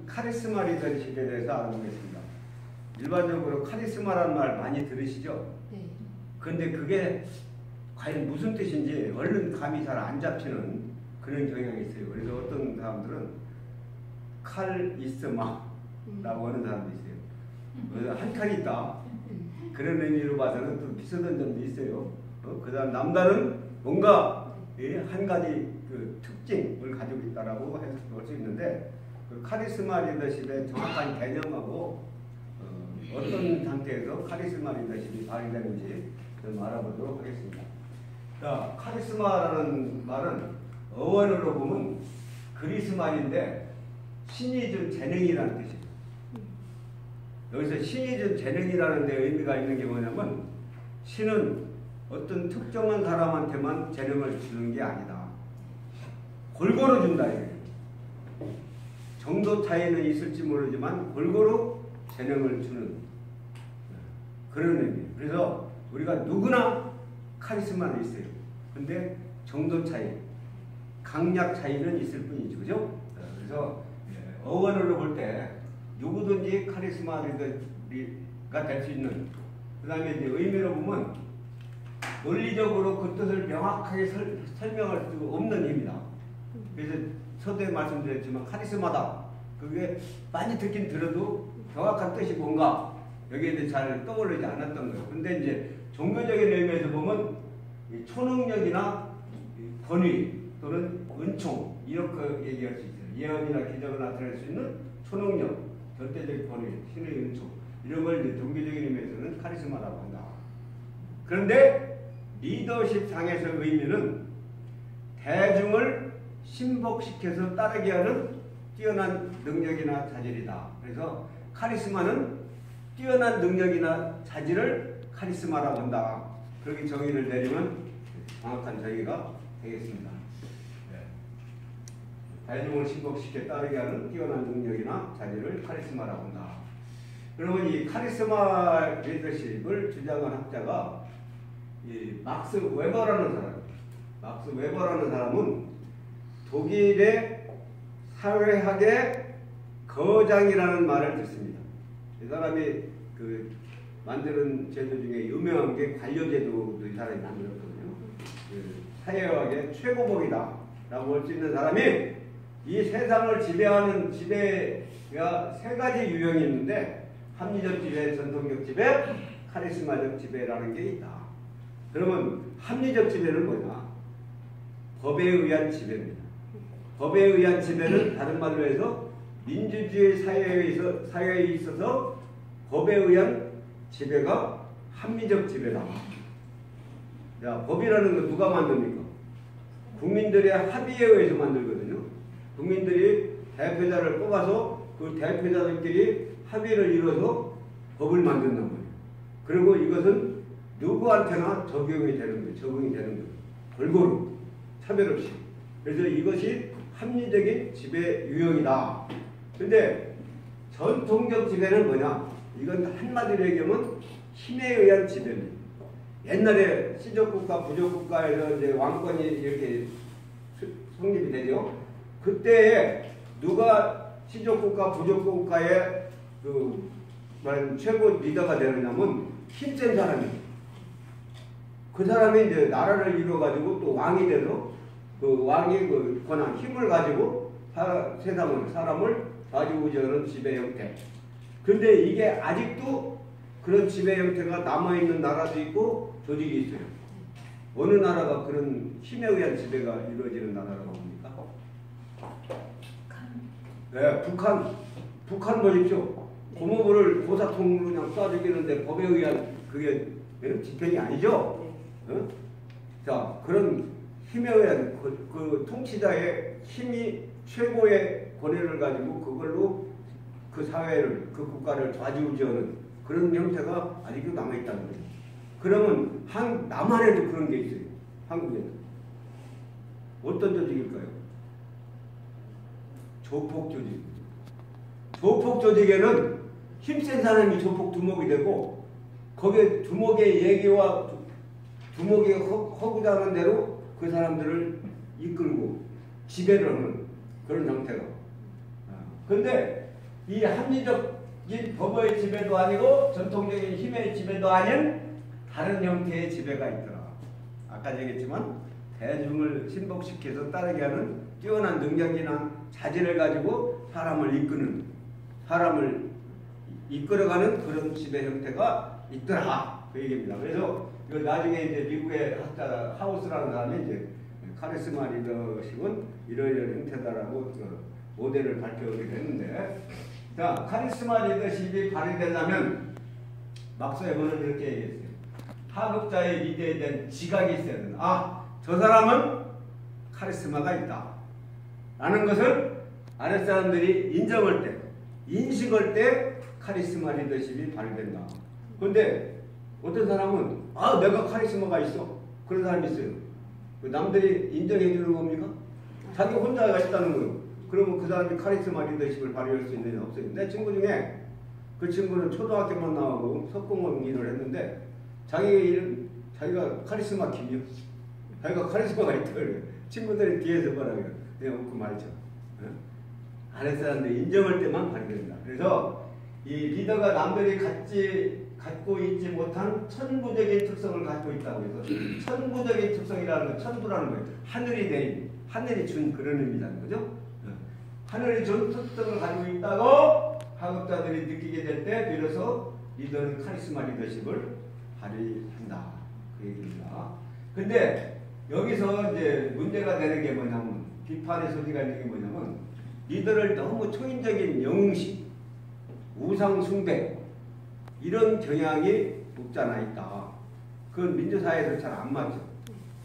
카리스마 리더십에 대해서 알아보겠습니다. 일반적으로 카리스마라는 말 많이 들으시죠? 네. 그런데 그게 과연 무슨 뜻인지 얼른 감이 잘 안 잡히는 그런 경향이 있어요. 그래서 어떤 사람들은 카리스마라고 하는 사람도 있어요. 그래서 한 칼이 있다. 그런 의미로 봐서는 또 비슷한 점도 있어요. 그 다음 남다른 뭔가 한 가지 그 특징을 가지고 있다라고 해석할 수 있는데, 그 카리스마 리더십의 정확한 개념하고 어떤 상태에서 카리스마 리더십이 발휘되는지 좀 알아보도록 하겠습니다. 자, 카리스마라는 말은 어원으로 보면 그리스 말인데 신이 준 재능이라는 뜻이에요. 여기서 신이 준 재능이라는 데 의미가 있는 게 뭐냐면, 신은 어떤 특정한 사람한테만 재능을 주는 게 아니다. 골고루 준다 이거예요. 정도 차이는 있을지 모르지만 골고루 재능을 주는 그런 의미예요. 그래서 우리가 누구나 카리스마는 있어요. 근데 정도 차이, 강약 차이는 있을 뿐이죠. 그죠? 그래서 어원으로 볼 때 누구든지 카리스마 리더가 될 수 있는, 그 다음에 이제 의미로 보면 논리적으로 그 뜻을 명확하게 설명할 수 없는 힘이다. 그래서 서두에 말씀드렸지만 카리스마다, 그게 많이 듣긴 들어도 정확한 뜻이 뭔가 여기에 대해 잘 떠오르지 않았던 거예요. 근데 이제 종교적인 의미에서 보면 초능력이나 권위 또는 은총 이렇게 얘기할 수 있어요. 예언이나 기적을 나타낼 수 있는 초능력, 절대적 권위, 신의 은총, 이런 걸 이제 종교적인 의미에서는 카리스마라고 한다. 그런데 리더십 상에서 의미는 대중을 신복시켜서 따르게 하는 뛰어난 능력이나 자질이다. 그래서 카리스마는 뛰어난 능력이나 자질을 카리스마라고 한다. 그렇게 정의를 내리면 정확한 정의가 되겠습니다. 대중을 신복시켜 따르게 하는 뛰어난 능력이나 자질을 카리스마라고 한다. 그러면 이 카리스마 리더십을 주장한 학자가 이 막스 웨버라는 사람. 막스 웨버라는 사람은 독일의 사회학의 거장이라는 말을 듣습니다. 이 사람이 그 만드는 제도 중에 유명한 게 관료제도도 이 사람이 만들었거든요. 그 사회학의 최고봉이다라고 할 수 있는 사람이 이 세상을 지배하는 지배가 세 가지 유형이 있는데, 합리적 지배, 전통적 지배, 카리스마적 지배라는 게 있다. 그러면 합리적 지배는 뭐냐? 법에 의한 지배입니다. 법에 의한 지배는 다른 말로 해서 민주주의 사회에 있어서 법에 의한 지배가 합리적 지배다. 야, 법이라는 거 누가 만듭니까? 국민들의 합의에 의해서 만들거든요. 국민들이 대표자를 뽑아서 그 대표자들끼리 합의를 이뤄서 법을 만든단 말이에요. 그리고 이것은 누구한테나 적용이 되는 거예요. 적응이 되는 거예요. 골고루, 차별 없이. 그래서 이것이 합리적인 지배 유형이다. 근데 전통적 지배는 뭐냐? 이건 한마디로 얘기하면 힘에 의한 지배입니다. 옛날에 시족국가, 부족국가에서 이제 왕권이 이렇게 성립이 되죠. 그때에 누가 시족국가, 부족국가의 그 최고 리더가 되느냐면 힘센 사람이에요. 그 사람이 이제 나라를 이뤄가지고 또 왕이 돼서 그 왕의 그 권한, 힘을 가지고 사람을 좌지우지하는 지배 형태. 근데 이게 아직도 그런 지배 형태가 남아있는 나라도 있고 조직이 있어요. 어느 나라가 그런 힘에 의한 지배가 이루어지는 나라라고 봅니까? 네, 북한 보십시오. 고모부를 고사통으로 그냥 쏴 죽이는데 법에 의한 그게 집행이 아니죠? 자, 그런 힘에 의한 그 통치자의 힘이 최고의 권위를 가지고 그걸로 그 사회를, 그 국가를 좌지우지하는 그런 형태가 아직도 남아있다는 거예요. 그러면 남한에도 그런 게 있어요. 한국에도. 어떤 조직일까요? 조폭 조직. 조폭 조직에는 힘센 사람이 조폭 두목이 되고, 거기에 두목의 얘기와 두목이 허구당한 대로 그 사람들을 이끌고 지배를 하는 그런 형태가 근데 이 합리적인 법의 지배도 아니고 전통적인 힘의 지배도 아닌 다른 형태의 지배가 있더라. 아까 얘기했지만 대중을 신복시켜서 따르게 하는 뛰어난 능력이나 자질을 가지고 사람을 이끌어가는 그런 지배 형태가 있더라. 그 얘기입니다. 그래서 나중에 이제 미국의 학자 하우스라는 사람이 이제 카리스마 리더십은 이러이러한 형태다라고 모델을 발표하기도 했는데, 자, 카리스마 리더십이 발휘되려면 막스 웨버는 이렇게 얘기했어요. 하급자의 리더에 대한 지각이 있어야 된다. 아, 저 사람은 카리스마가 있다 라는 것을 아랫사람들이 인정할 때, 인식할 때 카리스마 리더십이 발휘된다. 그런데 어떤 사람은 아, 내가 카리스마가 있어. 그런 사람이 있어요. 남들이 인정해 주는 겁니까? 자기 혼자가 있다는 거예요. 그러면 그 사람이 카리스마 리더십을 발휘할 수 있느냐? 없어요. 내 친구 중에 그 친구는 초등학교만 나오고 석공원 일을 했는데 자기가 카리스마 김이요. 자기가 카리스마가 있다 그래요. 친구들이 뒤에서 뭐라 그래요. 그냥 웃고 말이죠. 아랫사람들이 인정할 때만 발휘된다. 그래서 이 리더가 남들이 갖고 있지 못한 천부적인 특성을 갖고 있다고 해서 천부적인 특성이라는 건 천부라는 거예요. 하늘이 준 그런 의미라는 거죠. 하늘이 준 특성을 가지고 있다고 학업자들이 느끼게 될 때 비로소 리더는 카리스마 리더십을 발휘한다. 그 얘기입니다. 근데 여기서 이제 문제가 되는 게 뭐냐면, 비판의 소지가 있는 게 뭐냐면, 리더를 너무 초인적인 영웅식, 우상숭배 이런 경향이 없지 않아 있다. 그건 민주사회에서 잘 안 맞죠.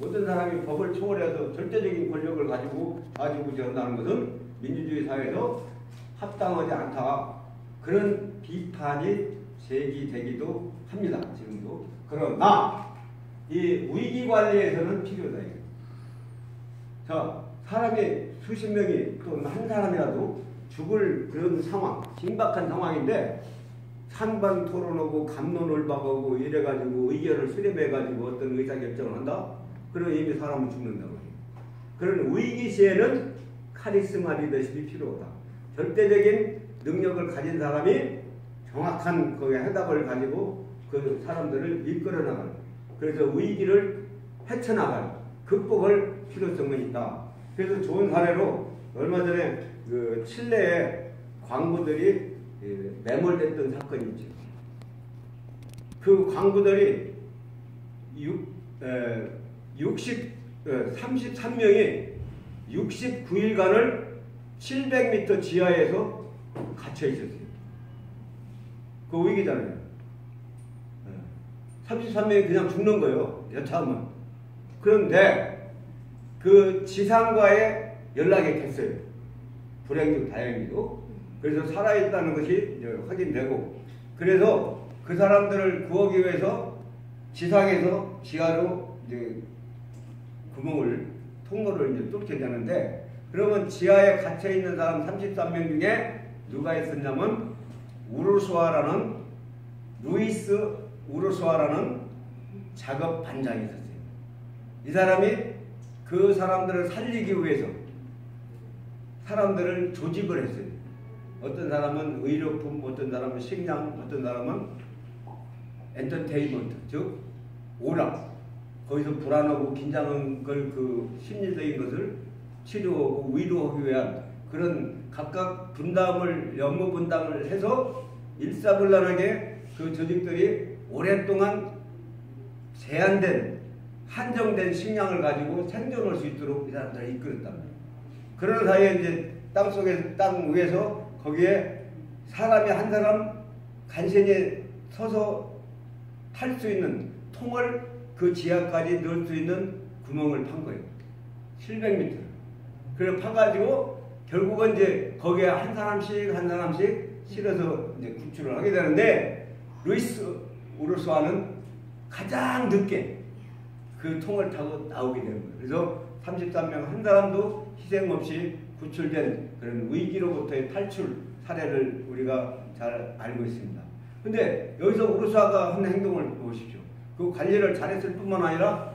어떤 사람이 법을 초월해서 절대적인 권력을 가지고 한다는 것은 민주주의 사회에서 합당하지 않다. 그런 비판이 제기되기도 합니다. 지금도. 그러나 이 위기관리에서는 필요하다. 자, 사람이 수십 명이 또는 한 사람이라도 죽을 그런 상황, 긴박한 상황인데 찬반 토론하고 갑론을박하고 이래가지고 의견을 수렴해가지고 어떤 의사결정을 한다? 그러면 이미 사람은 죽는다고 해요. 그런 위기 시에는 카리스마 리더십이 필요하다. 절대적인 능력을 가진 사람이 정확한 거기에 해답을 가지고 그 사람들을 이끌어 나가는, 그래서 위기를 헤쳐나가는, 극복할 필요성이 있다. 그래서 좋은 사례로 얼마 전에 그 칠레에 광부들이 매몰됐던 사건이 있죠. 그 광부들이 33명이 69일간을 700m 지하에서 갇혀 있었어요. 그 위기잖아요. 33명이 그냥 죽는 거예요. 여차하면. 그런데 그 지상과의 연락이 됐어요. 불행 중 다행히도. 그래서 살아있다는 것이 이제 확인되고, 그래서 그 사람들을 구하기 위해서 지상에서 지하로 이제 통로를 이제 뚫게 되는데, 그러면 지하에 갇혀 있는 사람 33명 중에 누가 있었냐면 루이스 우르소아라는 작업 반장이 있었어요. 이 사람이 그 사람들을 살리기 위해서 사람들을 조직을 했어요. 어떤 사람은 의료품, 어떤 사람은 식량, 어떤 사람은 엔터테인먼트, 즉 오락, 거기서 불안하고 긴장한 걸, 그 심리적인 것을 치료하고 위로하기 위한 그런 각각 업무 분담을 해서 일사불란하게 그 조직들이 오랫동안 제한된, 한정된 식량을 가지고 생존할 수 있도록 이 사람들을 이끌었단 말이에요. 그런 사이에 이제 땅 위에서 거기에 사람이 한 사람 간신히 서서 탈 수 있는 통을 그 지하까지 넣을 수 있는 구멍을 판 거예요. 700m. 그래서 파가지고 결국은 이제 거기에 한 사람씩 실어서 이제 구출을 하게 되는데, 루이스 우르소아는 가장 늦게 그 통을 타고 나오게 되는 거예요. 그래서 33명 한 사람도 희생 없이 구출된 그런 위기로부터의 탈출 사례를 우리가 잘 알고 있습니다. 근데 여기서 우르소아가 한 행동을 보십시오. 그 관리를 잘했을 뿐만 아니라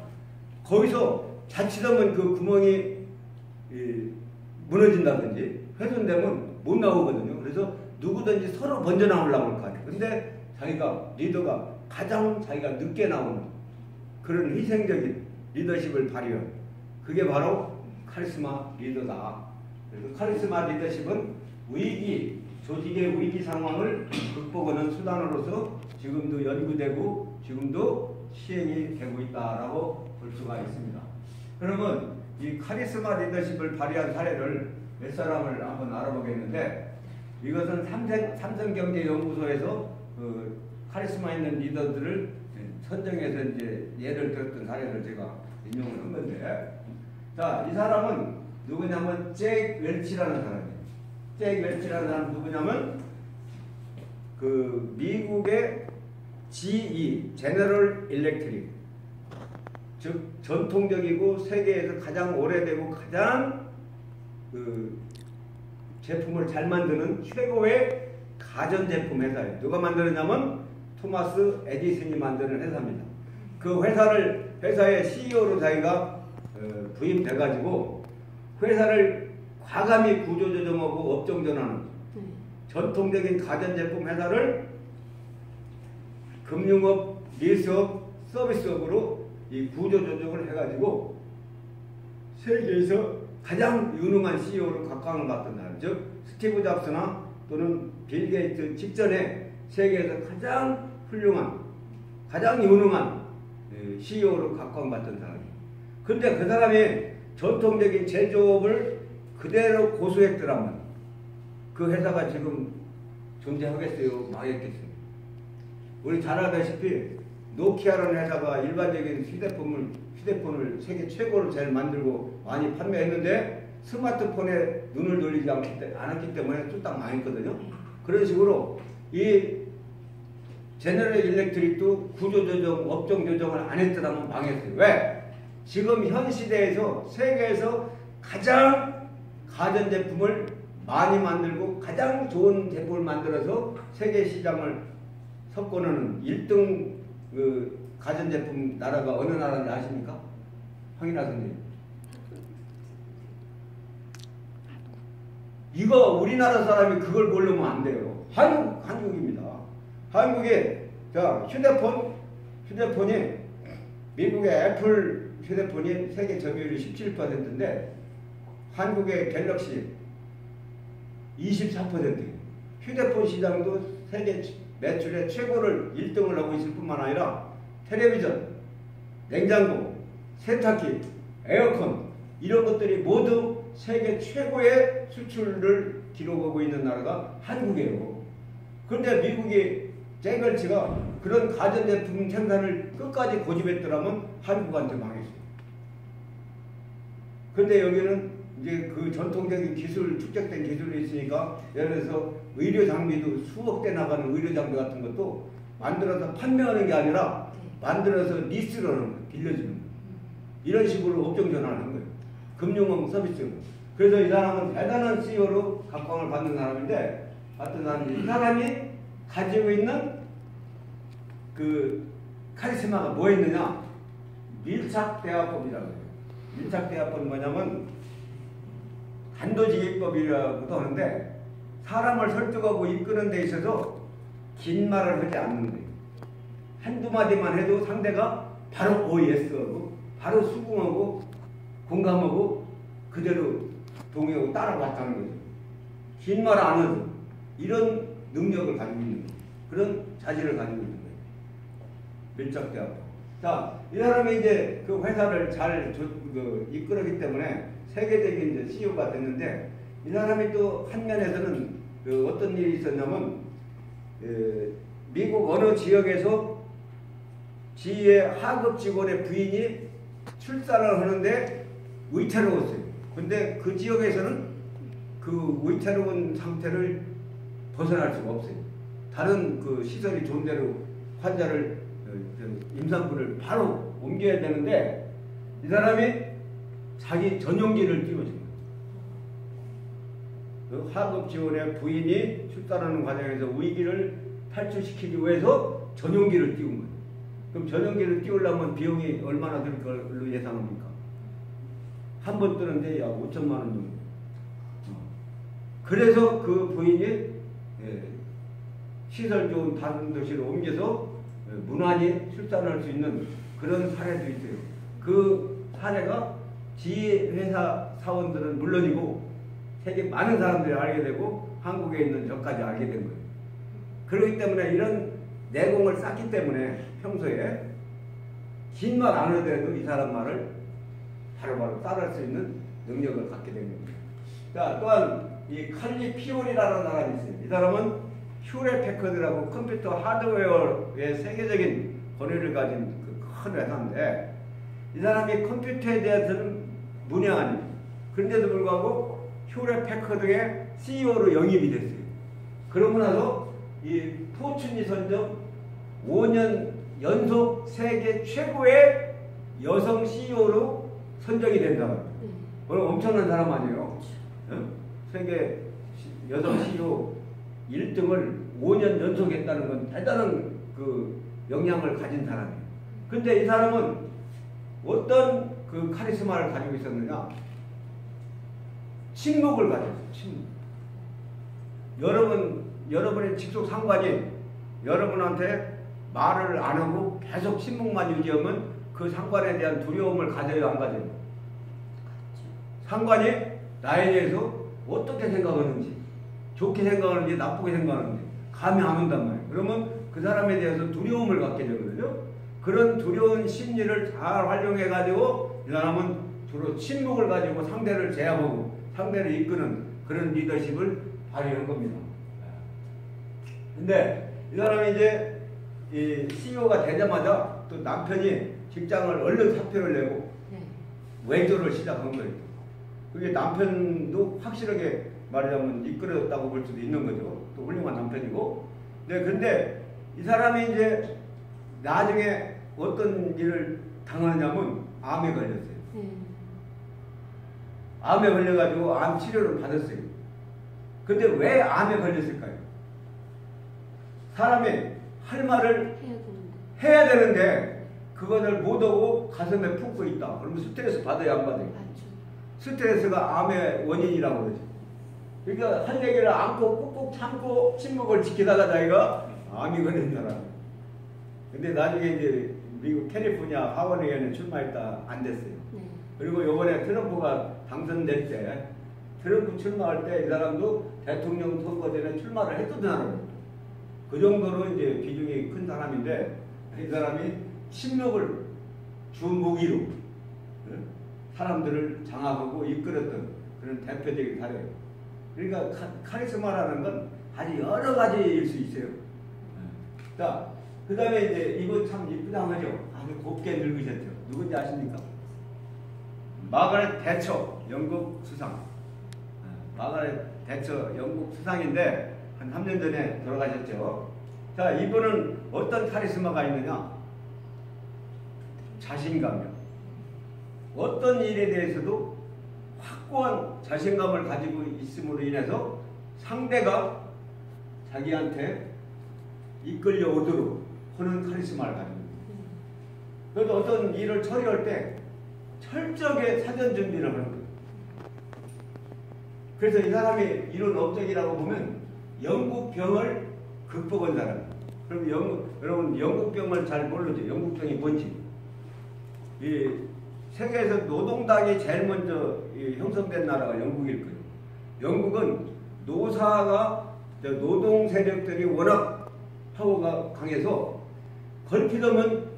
거기서 자칫하면 그 구멍이 무너진다든지 훼손되면 못 나오거든요. 그래서 누구든지 서로 먼저 나오려고 할 것 같아요. 근데 자기가 리더가 가장 자기가 늦게 나오는 그런 희생적인 리더십을 발휘해요. 그게 바로 카리스마 리더다. 그래서 카리스마 리더십은 위기, 조직의 위기 상황을 극복하는 수단으로서 지금도 연구되고 지금도 시행이 되고 있다라고 볼 수가 있습니다. 그러면 이 카리스마 리더십을 발휘한 사례를 몇 사람을 한번 알아보겠는데, 이것은 삼성경제연구소에서 그 카리스마 있는 리더들을 선정해서 이제 예를 들었던 사례를 제가 인용을 한 건데, 자, 이 사람은 누구냐면 잭 웰치라는 사람이에요. 잭 웰치라는 사람은 누구냐면 그 미국의 GE, 제너럴 일렉트릭, 즉 전통적이고 세계에서 가장 오래되고 가장 그 제품을 잘 만드는 최고의 가전제품 회사예요. 누가 만드느냐면 토마스 에디슨이 만드는 회사입니다. 그 회사의 CEO로 자기가 부임돼가지고 회사를 과감히 구조조정하고 업종전환하는 전통적인 가전제품 회사를 금융업, 밀수업, 서비스업으로 이 구조조정을 해가지고 세계에서 가장 유능한 CEO로 각광을 받던 사람, 즉 스티브 잡스나 또는 빌 게이츠 직전에 세계에서 가장 훌륭한, 가장 유능한 CEO로 각광받던 사람이에요. 그런데 그 사람이 전통적인 제조업을 그대로 고수했더라면 그 회사가 지금 존재하겠어요? 망했겠어요? 우리 잘 알다시피 노키아라는 회사가 일반적인 휴대폰을 세계 최고로 잘 만들고 많이 판매했는데 스마트폰에 눈을 돌리지 않았기 때문에 뚝딱 망했거든요. 그런 식으로 이 제너럴 일렉트릭도 구조조정, 업종조정을 안 했더라면 망했어요. 왜? 지금 현 시대에서 세계에서 가장 가전제품을 많이 만들고 가장 좋은 제품을 만들어서 세계 시장을 석권하는 1등 그 가전제품 나라가 어느 나라인지 아십니까? 황인하 선생님. 이거 우리나라 사람이 그걸 모르면 안 돼요. 한국입니다. 한국에 자 휴대폰이 미국의 애플 휴대폰이 세계 점유율이 17%인데 한국의 갤럭시 24%예요. 휴대폰 시장도 세계 매출의 최고를 1등을 하고 있을 뿐만 아니라 텔레비전, 냉장고, 세탁기, 에어컨 이런 것들이 모두 세계 최고의 수출을 기록하고 있는 나라가 한국이에요. 그런데 미국이 잭웰치가 그런 가전제품 생산을 끝까지 고집했더라면 한국한테 망했어요. 그런데 여기는 이제 그 전통적인 기술, 축적된 기술이 있으니까 예를 들어서 의료 장비도 수억 대 나가는 의료 장비 같은 것도 만들어서 판매하는 게 아니라 만들어서 리스를 하는 거예요. 빌려주는 거예요. 이런 식으로 업종 전환하는 거예요. 금융업 서비스. 그래서 이 사람은 대단한 CEO로 각광을 받는 사람인데, 이 사람이 가지고 있는 그 카리스마가 뭐였느냐? 밀착대화법이라고 해요. 밀착대화법은 뭐냐면 단도직입법이라고도 하는데 사람을 설득하고 이끄는 데 있어서 긴 말을 하지 않는 거예요. 한두 마디만 해도 상대가 바로 예스하고 바로 수긍하고 공감하고 그대로 동의하고 따라왔다는 거죠. 긴 말 안 해도 이런 능력을 가지고 있는 거예요. 그런 자질을 가지고 있는 거예요. 밀착대화법. 자, 이 사람이 이제 그 회사를 잘 이끌었기 때문에 세계적인 이제 CEO가 됐는데, 이 사람이 또 한 면에서는 어떤 일이 있었냐면 미국 어느 지역에서 지의 하급 직원의 부인이 출산을 하는데 위태로웠어요. 근데 그 지역에서는 그 위태로운 상태를 벗어날 수가 없어요. 다른 그 시설이 좋은 데로 환자를 임산부를 바로 옮겨야 되는데 이 사람이 자기 전용기를 띄워준 거예요. 그 하급 지원의 부인이 출산하는 과정에서 위기를 탈출시키기 위해서 전용기를 띄운 거예요. 그럼 전용기를 띄우려면 비용이 얼마나 들 걸로 예상합니까? 한 번 뜨는데 약 5천만 원 정도. 그래서 그 부인이 시설 좋은 다른 도시로 옮겨서 무난히 출산할 수 있는 그런 사례도 있어요. 그 사례가 지회사 사원들은 물론이고 세계 많은 사람들이 알게 되고 한국에 있는 저까지 알게 된 거예요. 그렇기 때문에 이런 내공을 쌓기 때문에 평소에 긴 말 안 하더라도 이 사람 말을 바로바로 따라할 수 있는 능력을 갖게 된 겁니다. 자, 또한 이 칼리 피올이라는 사람이 있어요. 이 사람은 휴렛 패커드라고 컴퓨터 하드웨어의 세계적인 권위를 가진 그 큰 회사인데 이 사람이 컴퓨터에 대해서는 문외한입니다. 그런데도 불구하고 휴렛 패커드의 CEO로 영입이 됐어요. 그러고 나서 이 포춘이 선정 5년 연속 세계 최고의 여성 CEO로 선정이 된다. 그럼 엄청난 사람 아니에요? 세계 여성 CEO 1등을 5년 연속 했다는 건 대단한 그 영향을 가진 사람이에요. 근데 이 사람은 어떤 그 카리스마를 가지고 있었느냐? 침묵을 가졌어요. 침묵. 여러분의 직속 상관인 여러분한테 말을 안 하고 계속 침묵만 유지하면 그 상관에 대한 두려움을 가져요, 안 가져요? 상관이 나에 대해서 어떻게 생각하는지, 좋게 생각하는지, 나쁘게 생각하는지 감이 안 온단 말이에요. 그러면 그 사람에 대해서 두려움을 갖게 되거든요. 그런 두려운 심리를 잘 활용해가지고 이 사람은 주로 침묵을 가지고 상대를 제압하고 상대를 이끄는 그런 리더십을 발휘한 겁니다. 근데 이 사람이 이제 이 CEO가 되자마자 또 남편이 직장을 얼른 사표를 내고 외조를 시작한 거예요. 그게 남편도 확실하게 말하자면 이끌어졌다고 볼 수도 있는 거죠. 또 훌륭한 남편이고. 네, 근데 이 사람이 이제 나중에 어떤 일을 당하냐면 암에 걸렸어요. 암에 걸려가지고 암 치료를 받았어요. 근데 왜 암에 걸렸을까요? 사람이 할 말을 해야 되는데 그것을 못하고 가슴에 품고 있다. 그러면 스트레스 받아야 안 받아요? 스트레스가 암의 원인이라고 그러죠. 그러니까 할 얘기를 안고 꾹꾹 참고 침묵을 지키다가 자기가 암이 걸린 사람. 근데 나중에 이제 미국 캘리포니아 하원의원에 출마했다 안 됐어요. 그리고 요번에 트럼프가 당선될 때 트럼프 출마할 때 이 사람도 대통령 선거 전에 출마를 했던 사람입니다. 그 정도로 이제 비중이 큰 사람인데 이 사람이 침묵을 주 무기로 사람들을 장악하고 이끌었던 그런 대표적인 사례예요. 그러니까 카리스마라는 건 아주 여러 가지일 수 있어요. 자, 그 다음에 이제 이거 참 이쁘장하죠. 아주 곱게 늙으셨죠. 누군지 아십니까? 마가렛 대처 영국 수상. 마가렛 대처 영국 수상인데 한 3년 전에 돌아가셨죠. 자, 이분은 어떤 카리스마가 있느냐? 자신감이요. 어떤 일에 대해서도 확고한 자신감을 가지고 있음으로 인해서 상대가 자기한테 이끌려 오도록 하는 카리스마를 가지고 있습니다. 그래서 어떤 일을 처리할 때 철저하게 사전 준비를 하는 거예요. 그래서 이 사람이 이런 업적이라고 보면 영국병을 극복한 사람. 그럼 여러분 영국병을 잘 모르죠? 영국병이 뭔지. 이 세계에서 노동당이 제일 먼저 형성된 나라가 영국일 거예요. 영국은 노사가 노동 세력들이 워낙 파워가 강해서 걸핏하면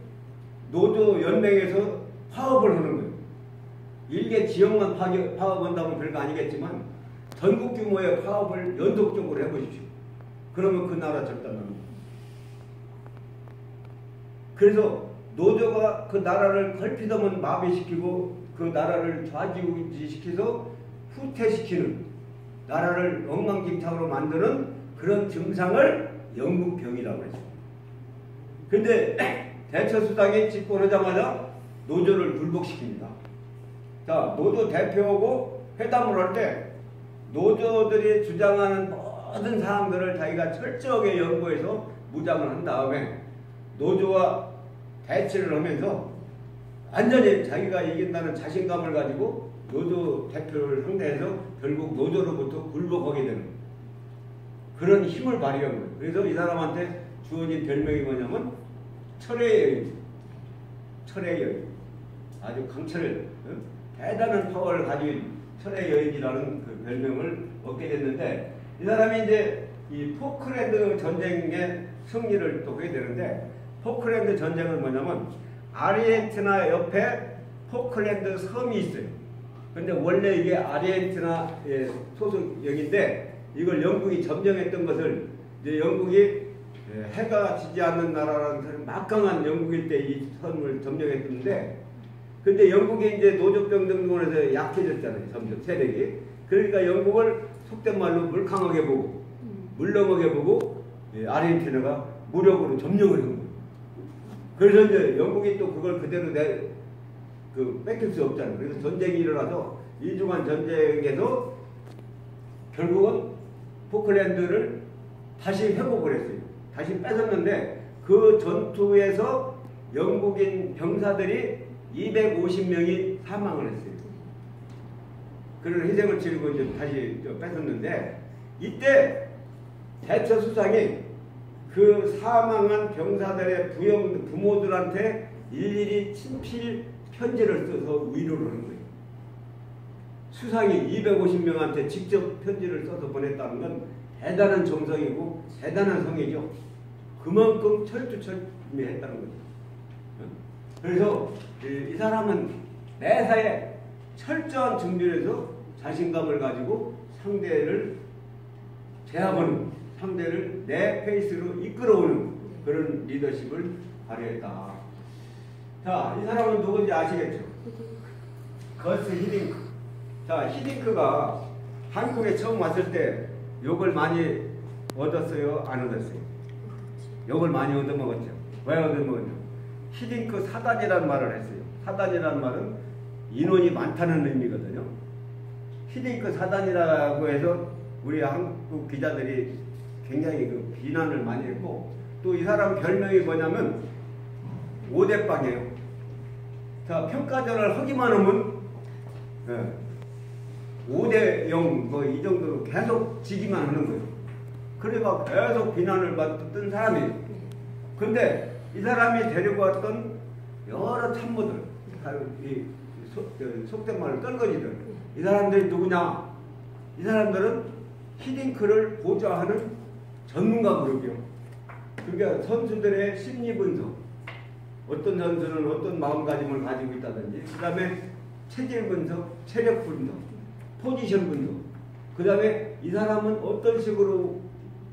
노조 연맹에서 파업을 하는 거예요. 일개 지역만 파업한다면 별거 아니겠지만 전국 규모의 파업을 연속적으로 해보십시오. 그러면 그 나라 절단합니다. 그래서 노조가 그 나라를 걸핏하면 마비시키고 그 나라를 좌지우지시켜서 후퇴시키는 나라를 엉망진창으로 만드는 그런 증상을 영국병이라고 했습니다. 그런데 대처 수상이 집권하자마자 노조를 굴복시킵니다. 자, 노조 대표하고 회담을 할 때 노조들이 주장하는 모든 사항들을 자기가 철저하게 연구해서 무장을 한 다음에 노조와 대치를 하면서 완전히 자기가 이긴다는 자신감을 가지고 노조 대표를 상대해서 결국 노조로부터 굴복하게 되는 그런 힘을 발휘한 거예요. 그래서 이 사람한테 주어진 별명이 뭐냐면 철의 여인. 철의 여인. 아주 강철, 대단한 파워를 가진 철의 여인이라는 그 별명을 얻게 됐는데, 이 사람이 이제 이 포클랜드 전쟁의 승리를 또 하게 되는데, 포클랜드 전쟁은 뭐냐면 아르헨티나 옆에 포클랜드 섬이 있어요. 근데 원래 이게 아르헨티나의 소속역인데 이걸 영국이 점령했던 것을 이제 영국이 해가 지지 않는 나라라는 막강한 영국일 때 이 섬을 점령했는데, 근데 영국이 이제 노조병등론에서 약해졌잖아요. 점점 세력이. 그러니까 영국을 속된 말로 물강하게 보고 물렁하게 보고 아르헨티나가 무력으로 점령을 한 거예요. 그래서 이제 영국이 또 그걸 그대로 뺏길 수 없잖아요. 그래서 전쟁이 일어나서 이중한 전쟁에서 결국은 포클랜드를 다시 회복을 했어요. 다시 뺏었는데 그 전투에서 영국인 병사들이 250명이 사망을 했어요. 그런 희생을 치르고 이제 다시 뺏었는데, 이때 대처 수상이 그 사망한 병사들의 부모들한테 일일이 친필 편지를 써서 위로를 하는 거예요. 수상이 250명한테 직접 편지를 써서 보냈다는 건 대단한 정성이고 대단한 성이죠. 그만큼 철두철미했다는 거죠. 그래서 이 사람은 매사에 철저한 준비를 해서 자신감을 가지고 상대를 제압하는, 상대를 내 페이스로 이끌어오는 그런 리더십을 발휘했다. 자, 이 사람은 누군지 아시겠죠? 거스 히딩크. 자, 히딩크가 한국에 처음 왔을 때 욕을 많이 얻었어요? 안 얻었어요? 욕을 많이 얻어먹었죠. 왜 얻어먹었냐? 히딩크 사단이라는 말을 했어요. 사단이라는 말은 인원이 많다는 의미거든요. 히딩크 사단이라고 해서 우리 한국 기자들이 굉장히 그 비난을 많이 했고, 또 이 사람 별명이 뭐냐면 5대빵이에요. 자, 평가전을 하기만 하면 5대0 뭐 이 정도로 계속 지기만 하는 거예요. 그러니까 계속 비난을 받던 사람이에요. 근데 이 사람이 데리고 왔던 여러 참모들, 속된 말로 떨거지들, 이 사람들이 누구냐? 이 사람들은 히딩크를 보좌하는 전문가 그룹이요. 그러니까 선수들의 심리 분석, 어떤 선수는 어떤 마음가짐을 가지고 있다든지, 그 다음에 체질 분석, 체력 분석, 포지션 분석, 그 다음에 이 사람은 어떤 식으로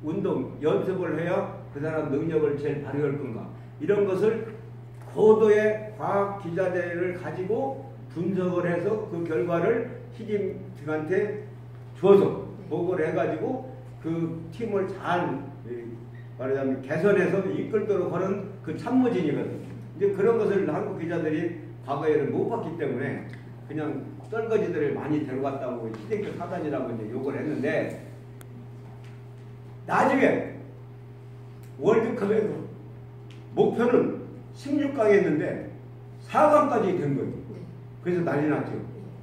운동, 연습을 해야 그 사람 능력을 제일 발휘할 건가, 이런 것을 고도의 과학 기자재를 가지고 분석을 해서 그 결과를 히딩크한테 줘서 보고를 해가지고 그 팀을 잘 말하자면 개선해서 이끌도록 하는 그 참모진이거든요. 이제 그런 것을 한국 기자들이 과거에는 못 봤기 때문에 그냥 떨거지들을 많이 데려갔다고 히딩크 사단이라고 이제 욕을 했는데, 나중에 월드컵에서 목표는 16강에 했는데 4강까지 된 거예요. 그래서 난리 났죠.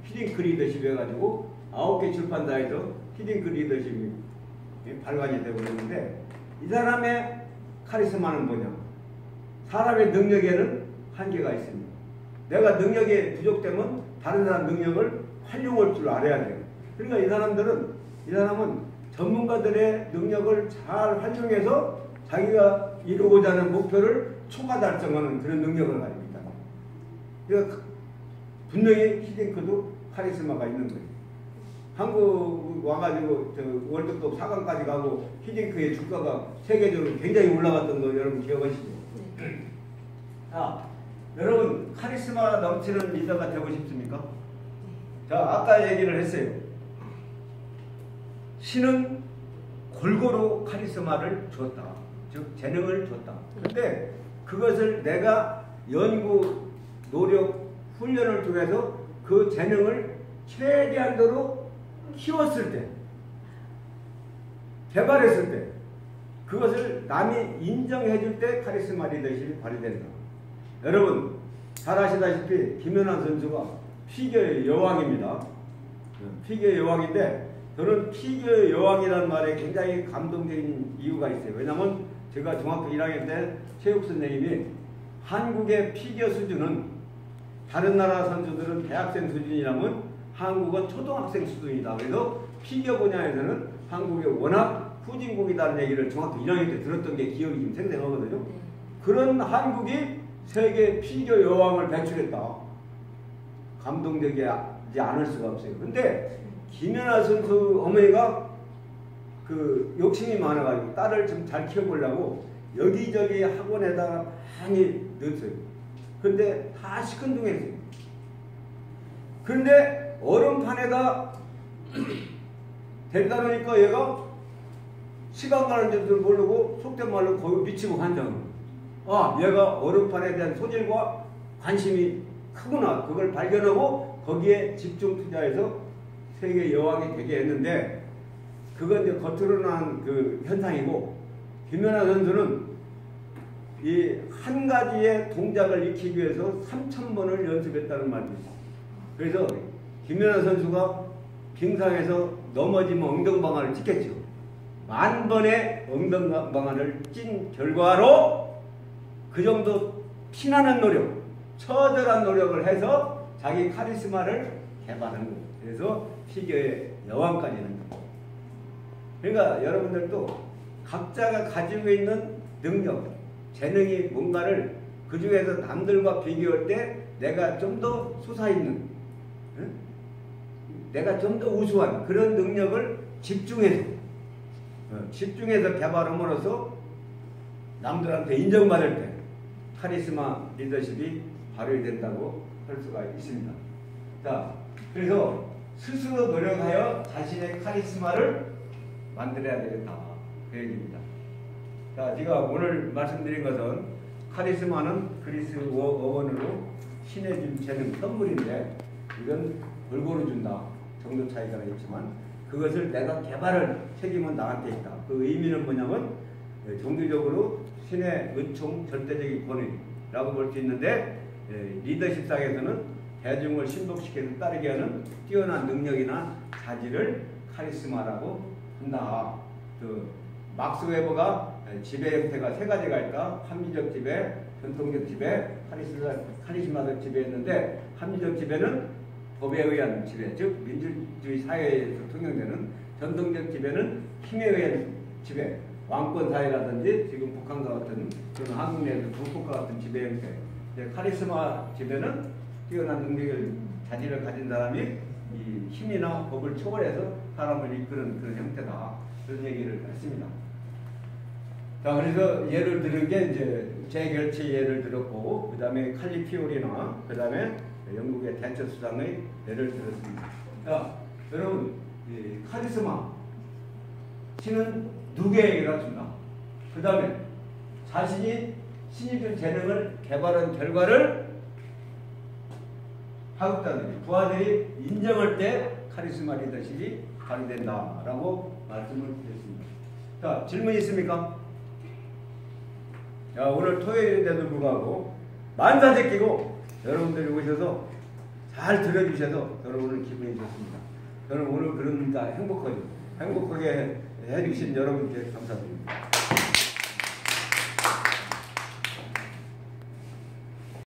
히딩크 리더십 해가지고 9개 출판사에서 히딩크 리더십이 발간이 되고 있는데, 이 사람의 카리스마는 뭐냐? 사람의 능력에는 한계가 있습니다. 내가 능력이 부족되면 다른 사람 능력을 활용할 줄 알아야 돼요. 그러니까 이 사람은 전문가들의 능력을 잘 활용해서 자기가 이루고자 하는 목표를 초과 달성하는 그런 능력을 가지고 있다. 그러니까 분명히 히딩크도 카리스마가 있는 거예요. 한국 와가지고 월드컵 4강까지 가고 히딩크의 주가가 세계적으로 굉장히 올라갔던 거 여러분 기억하시죠? 자, 여러분 카리스마 넘치는 리더가 되고 싶습니까? 자, 아까 얘기를 했어요. 신은 골고루 카리스마를 줬다. 즉 재능을 줬다. 근데 그것을 내가 연구, 노력, 훈련을 통해서 그 재능을 최대한도로 키웠을 때, 개발했을 때, 그것을 남이 인정해 줄 때 카리스마 리더십이 발휘된다. 여러분 잘 아시다시피 김연아 선수가 피겨의 여왕입니다. 피겨의 여왕인데 저는 피겨의 여왕이라는 말에 굉장히 감동적인 이유가 있어요. 왜냐하면 제가 중학교 1학년 때 체육 선생님이 한국의 피겨 수준은 다른 나라 선수들은 대학생 수준이라면 한국은 초등학생 수준이다. 그래서 피겨 분야에서는 한국이 워낙 후진국이라는 얘기를 중학교 1학년 때 들었던 게 기억이 좀 생생하거든요. 그런 한국이 세계 피겨 여왕을 배출했다. 감동적이지 않을 수가 없어요. 근데 김연아 선수 어머니가 그 욕심이 많아가지고 딸을 좀 잘 키워보려고 여기저기 학원에다가 많이 넣었어요. 근데 다 시큰둥했어요. 근데 얼음판에다 데려다 놓으니까 얘가 시간 가는 줄도 모르고 속된 말로 거기 미치고 한장. 아, 얘가 얼음판에 대한 소질과 관심이 크구나. 그걸 발견하고 거기에 집중 투자해서 세계 여왕이 되게 했는데 그건 이제 겉으로 난 그 현상이고 김연아 선수는 이 한 가지의 동작을 익히기 위해서 3,000번을 연습했다는 말이 있어요. 그래서 김연아 선수가 빙상에서 넘어지면 엉덩방아를 찍겠죠. 10,000번의 엉덩방아를 찐 결과로 그 정도 피나는 노력, 처절한 노력을 해서 자기 카리스마를 개발한 거예요. 그래서 피겨의 여왕까지 되는 거예요. 그러니까 여러분들도 각자가 가지고 있는 능력, 재능이 뭔가를 그 중에서 남들과 비교할 때 내가 좀 더 솟아있는, 내가 좀 더 우수한 그런 능력을 집중해서 개발함으로써 남들한테 인정받을 때 카리스마 리더십이 발휘 된다고 할 수가 있습니다. 자, 그래서 스스로 노력하여 자신의 카리스마를 만들어야 되겠다. 그 얘기입니다. 자, 제가 오늘 말씀드린 것은 카리스마는 그리스 어원으로 신의 준 재능, 선물인데 이건 골고루 준다 정도 차이가 있지만 그것을 내가 개발할 책임은 나한테 있다. 그 의미는 뭐냐면 종교적으로 신의 은총, 절대적인 권위라고 볼 수 있는데 리더십상에서는 대중을 신복시켜서 따르게 하는 뛰어난 능력이나 자질을 카리스마라고 한다. 그 막스 웨버가 지배 형태가 세 가지가 있다. 합리적 지배, 전통적 지배, 카리스마적 지배였는데 합리적 지배는 법에 의한 지배, 즉 민주주의 사회에서 통용되는 전통적 지배는 힘에 의한 지배, 왕권 사회라든지 지금 북한과 같은 그런 한국 내에서 북극과 같은 지배 형태. 카리스마 지배는 뛰어난 능력을 자질을 가진 사람이 이 힘이나 법을 초월해서 사람을 이끄는 그런 형태다. 그런 얘기를 했습니다. 자, 그래서 예를 들은 게 이제 재결치 예를 들었고, 그 다음에 칼리피오리나, 그 다음에 영국의 대처 수상의 예를 들었습니다. 자, 여러분, 이 카리스마, 신은 누구에게나 준다. 그 다음에 자신이 신이 준 재능을 개발한 결과를 하급자들이, 부하들이 인정할 때 카리스마 리더십이 발휘된다라고 말씀을 드렸습니다. 자, 질문 있습니까? 자, 오늘 토요일인데도 불구하고 만사제 끼고 여러분들이 오셔서 잘 들어주셔서 저는 오늘 기분이 좋습니다. 저는 오늘 그러니까 행복하게 해주신 여러분께 감사드립니다.